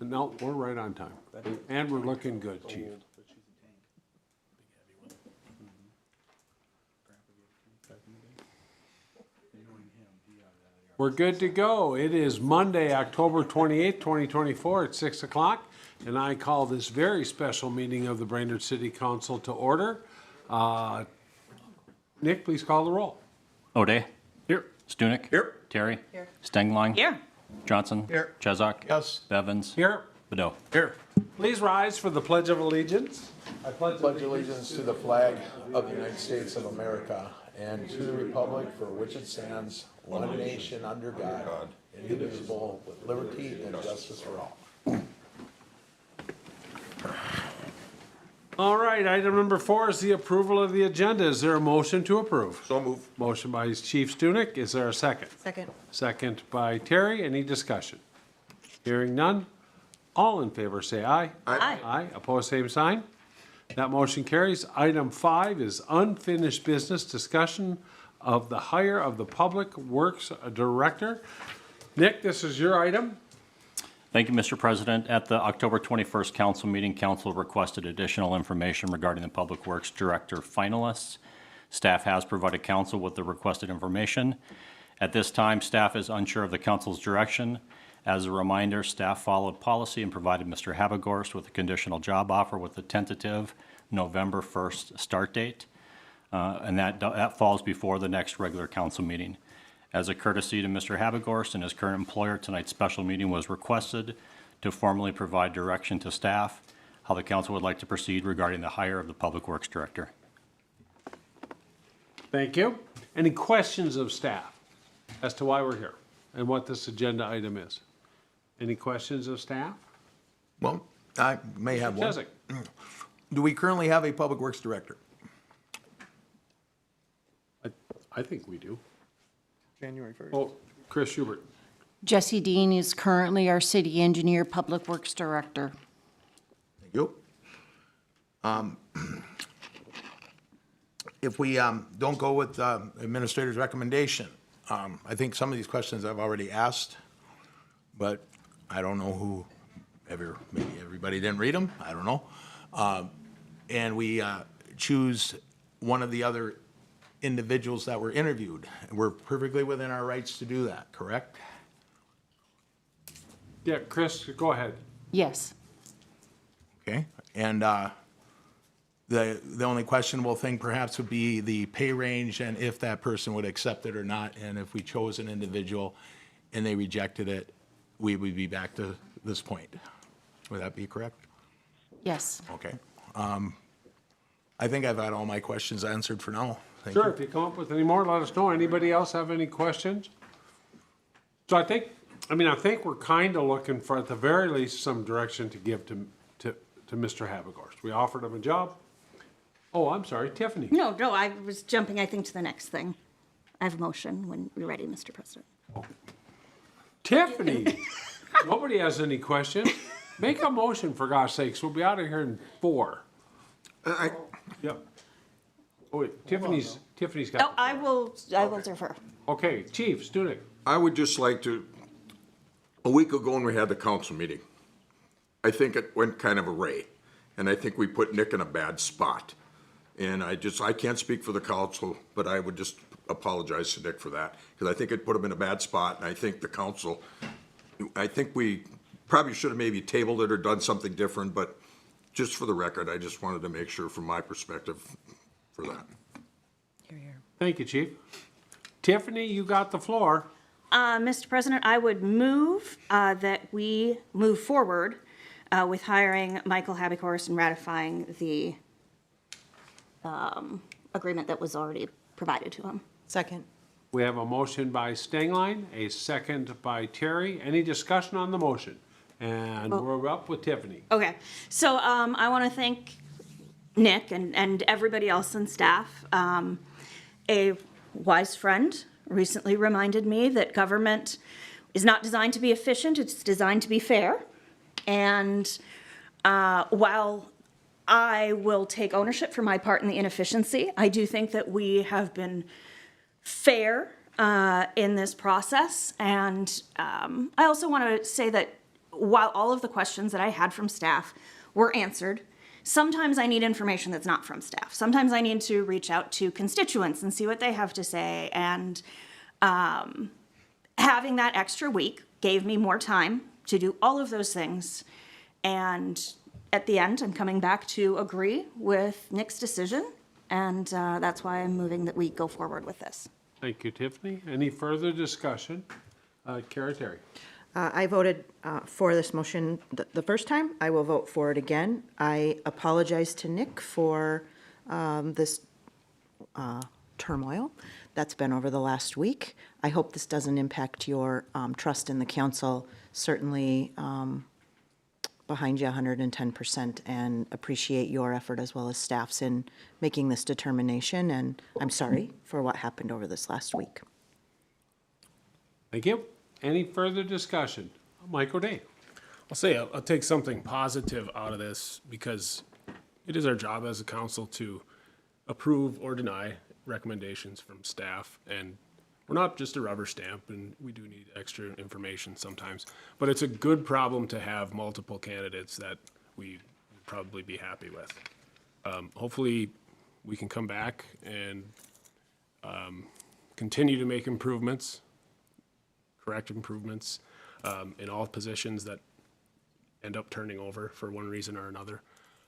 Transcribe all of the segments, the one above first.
No, we're right on time. And we're looking good, Chief. We're good to go. It is Monday, October 28th, 2024 at 6 o'clock, and I call this very special meeting of the Brainerd City Council to order. Nick, please call the roll. O'Day. Here. Stunek. Here. Terry. Here. Stengline. Here. Johnson. Here. Chezak. Yes. Bevins. Here. Bedeau. Here. Please rise for the Pledge of Allegiance. I pledge allegiance to the flag of the United States of America and to the republic for which it stands, one nation under God, indivisible, with liberty and justice for all. All right, item number 4 is the approval of the agenda. Is there a motion to approve? So move. Motion by Chief Stunek. Is there a second? Second. Second by Terry. Any discussion? Hearing none. All in favor say aye. Aye. Aye. Opposed, same sign. That motion carries. Item 5 is unfinished business discussion of the hire of the Public Works Director. Nick, this is your item. Thank you, Mr. President. At the October 21st council meeting, council requested additional information regarding the Public Works Director finalists. Staff has provided council with the requested information. At this time, staff is unsure of the council's direction. As a reminder, staff followed policy and provided Mr. Habegorst with a conditional job offer with a tentative November 1st start date. And that falls before the next regular council meeting. As a courtesy to Mr. Habegorst and his current employer, tonight's special meeting was requested to formally provide direction to staff how the council would like to proceed regarding the hire of the Public Works Director. Thank you. Any questions of staff as to why we're here and what this agenda item is? Any questions of staff? Well, I may have one. Chezak. Do we currently have a public works director? I think we do. January 1st. Oh, Chris Schubert. Jesse Dean is currently our city engineer, public works director. Thank you. If we don't go with administrator's recommendation, I think some of these questions I've already asked, but I don't know maybe everybody didn't read them, I don't know. And we choose one of the other individuals that were interviewed. We're perfectly within our rights to do that, correct? Yeah, Chris, go ahead. Yes. Okay, and the only questionable thing perhaps would be the pay range and if that person would accept it or not, and if we chose an individual and they rejected it, we would be back to this point. Would that be correct? Yes. Okay. I think I've had all my questions answered for now. Thank Sure, you. if you come up with any more, let us know. Anybody else have any questions? So I think we're kind of looking for, at the very least, some direction to give to Mr. Habegorst. We offered him a job. Oh, I'm sorry, Tiffany. No, I was jumping, I think, to the next thing. I have a motion when you're ready, Mr. President. Tiffany! Nobody has any questions. Make a motion, for gosh sakes. We'll be out of here in 4. Yep. Oh, wait, Tiffany's got. Oh, I will defer. Okay, Chief Stunek. I would just like to, a week ago when we had the council meeting, I think it went kind of array. And I think we put Nick in a bad spot. And I can't speak for the council, but I would just apologize to Nick for that. Because I think it put him in a bad spot. And I think the council, I think we probably should have maybe tabled it or done something different. But just for the record, I just wanted to make sure from my perspective for that. Thank you, Chief. Tiffany, you got the floor. Mr. President, I would move that we move forward with hiring Michael Habegorst and ratifying the agreement that was already provided to him. Second. We have a motion by Stengline, a second by Terry. Any discussion on the motion? And we're up with Tiffany. Okay, so I want to thank Nick and everybody else in staff. A wise friend recently reminded me that government is not designed to be efficient, it's designed to be fair. And while I will take ownership for my part in the inefficiency, I do think that we have been fair in this process. And I also want to say that while all of the questions that I had from staff were answered, sometimes I need information that's not from staff. Sometimes I need to reach out to constituents and see what they have to say. And having that extra week gave me more time to do all of those things. And at the end, I'm coming back to agree with Nick's decision. And that's why I'm moving that we go forward with this. Thank you, Tiffany. Any further discussion? Kara Terry. I voted for this motion the first time. I will vote for it again. I apologize to Nick for this turmoil that's been over the last week. I hope this doesn't impact your trust in the council. Certainly behind you 110% and appreciate your effort as well as staff's in making this determination. And I'm sorry for what happened over this last week. Thank you. Any further discussion? Mike O'Day. I'll say I'll take something positive out of this because it is our job as a council to approve or deny recommendations from staff. And we're not just a rubber stamp, and we do need extra information sometimes. But it's a good problem to have multiple candidates that we would probably be happy with. Hopefully, we can come back and continue to make improvements, correct improvements in all positions that end up turning over for one reason or another.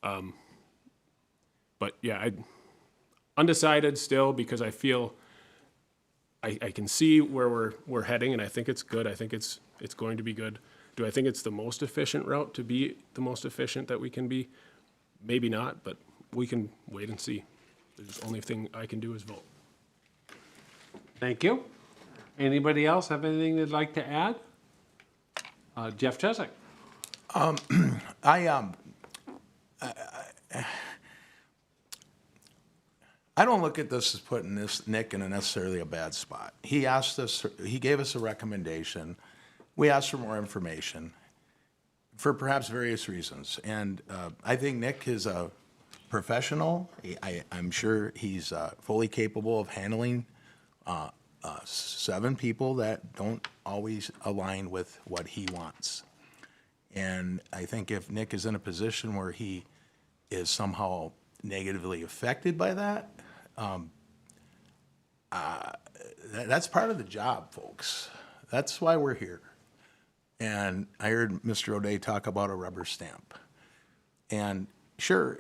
But yeah, I'm undecided still because I feel I can see where we're heading, and I think it's good. I think it's going to be good. Do I think it's the most efficient route to be the most efficient that we can be? Maybe not, but we can wait and see. The only thing I can do is vote. Thank you. Anybody else have anything they'd like to add? Jeff Chesak. I don't look at this as putting this Nick in a necessarily a bad spot. He asked us, he gave us a recommendation. We asked for more information for perhaps various reasons. And I think Nick is a professional. I'm sure he's fully capable of handling 7 people that don't always align with what he wants. And I think if Nick is in a position where he is somehow negatively affected by that, that's part of the job, folks. That's why we're here. And I heard Mr. O'Day talk about a rubber stamp. And sure,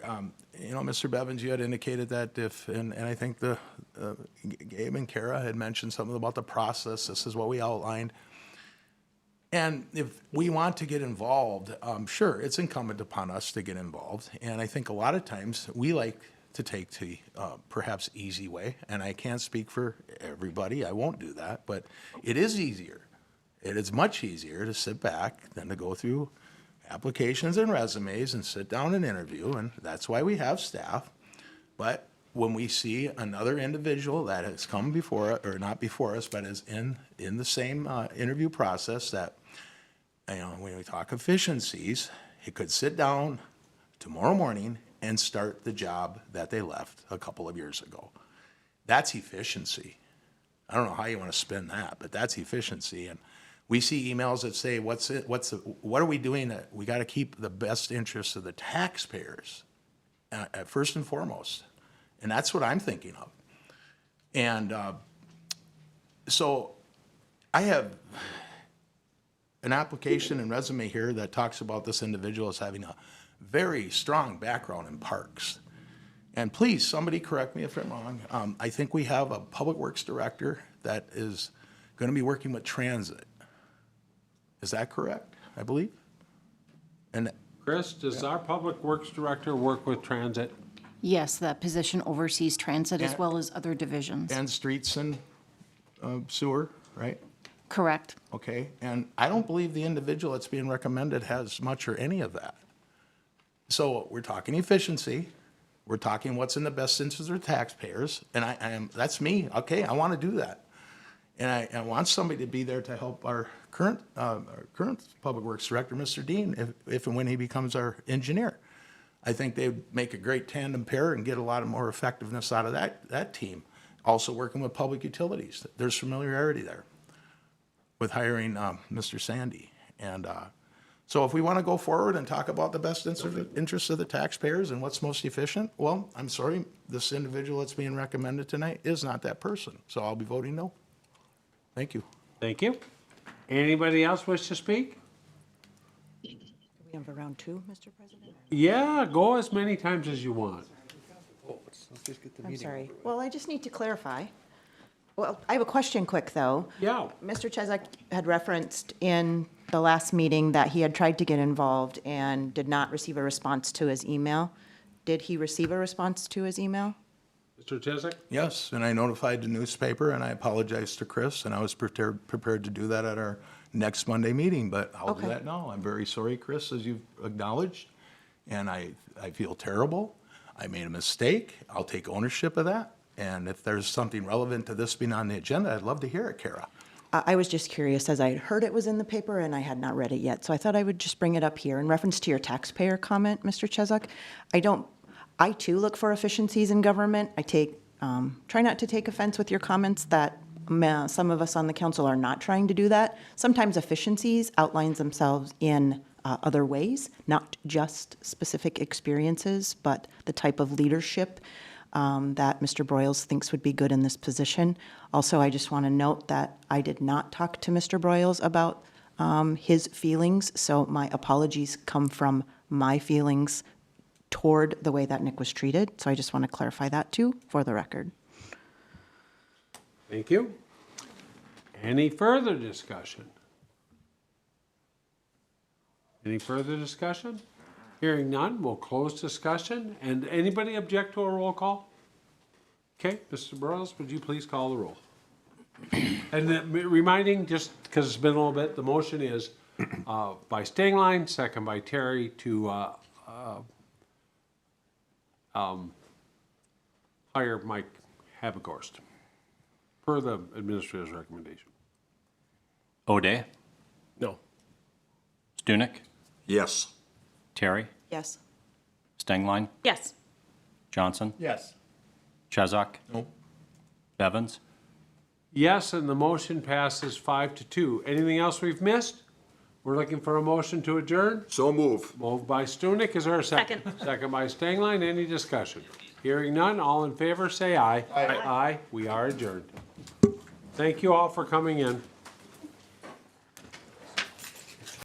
Mr. Bevins, you had indicated that and I think Gabe and Kara had mentioned something about the process. This is what we outlined. And if we want to get involved, sure, it's incumbent upon us to get involved. And I think a lot of times we like to take the perhaps easy way. And I can't speak for everybody. I won't do that. But it is easier. It is much easier to sit back than to go through applications and resumes and sit down and interview. And that's why we have staff. But when we see another individual that has come before, or not before us, but is in the same interview process that, when we talk efficiencies, he could sit down tomorrow morning and start the job that they left a couple of years ago. That's efficiency. I don't know how you want to spin that, but that's efficiency. And we see emails that say, what are we doing that we got to keep the best interests of the taxpayers at first and foremost. And that's what I'm thinking of. And so I have an application and resume here that talks about this individual as having a very strong background in parks. And please, somebody correct me if I'm wrong. I think we have a public works director that is going to be working with transit. Is that correct, I believe? And Chris, does our public works director work with transit? Yes, that position oversees transit as well as other divisions. and streets and sewer, right? Correct. Okay, and I don't believe the individual that's being recommended has much or any of that. So we're talking efficiency, we're talking what's in the best interest of taxpayers, and that's me, okay, I want to do that. And I want somebody to be there to help our current Public Works Director, Mr. Dean, if and when he becomes our engineer. I think they'd make a great tandem pair and get a lot of more effectiveness out of that team. Also working with public utilities, there's familiarity there with hiring Mr. Sandy. And So if we want to go forward and talk about the best interests of the taxpayers and what's most efficient, well, I'm sorry, this individual that's being recommended tonight is not that person. So I'll be voting no. Thank you. Thank you. Anybody else wish to speak? Do we have a round two, Mr. President? Yeah, go as many times as you want. I'm sorry. Well, I just need to clarify. Well, I have a question quick, though. Yeah. Mr. Chesak had referenced in the last meeting that he had tried to get involved and did not receive a response to his email. Did he receive a response to his email? Mr. Chesak? Yes, and I notified the newspaper, and I apologized to Chris, and I was prepared to do that at our next Monday meeting, but I'll do Okay. that now. I'm very sorry, Chris, as you've acknowledged, and I feel terrible. I made a mistake. I'll take ownership of that, and if there's something relevant to this being on the agenda, I'd love to hear it, Kara. I was just curious, as I had heard it was in the paper and I had not read it yet, so I thought I would just bring it up here. In reference to your taxpayer comment, Mr. Chesak, I too look for efficiencies in government. I try not to take offense with your comments that some of us on the council are not trying to do that. Sometimes efficiencies outlines themselves in other ways, not just specific experiences, but the type of leadership that Mr. Broyles thinks would be good in this position. Also, I just want to note that I did not talk to Mr. Broyles about his feelings, so my apologies come from my feelings toward the way that Nick was treated. So I just want to clarify that too, for the record. Thank you. Any further discussion? Any further discussion? Hearing none, we'll close discussion. And anybody object to a roll call? Okay, Mr. Burrows, would you please call the roll? And then reminding, just because it's been a little bit, the motion is by Stingline, second by Terry to hire Mike Habekorst per the administrator's recommendation. O'Day, No. Stunek, Yes. Terry, Yes. Stengline, Yes. Johnson, Yes. Chesak, No. Bevins. Yes, and the motion passes 5-2. Anything else we've missed? We're looking for a motion to adjourn. So move. Moved by Stunek, is there a second? Second. Second by Stengline, any discussion? Hearing none, all in favor, say aye. Aye. We are adjourned. Thank you all for coming in.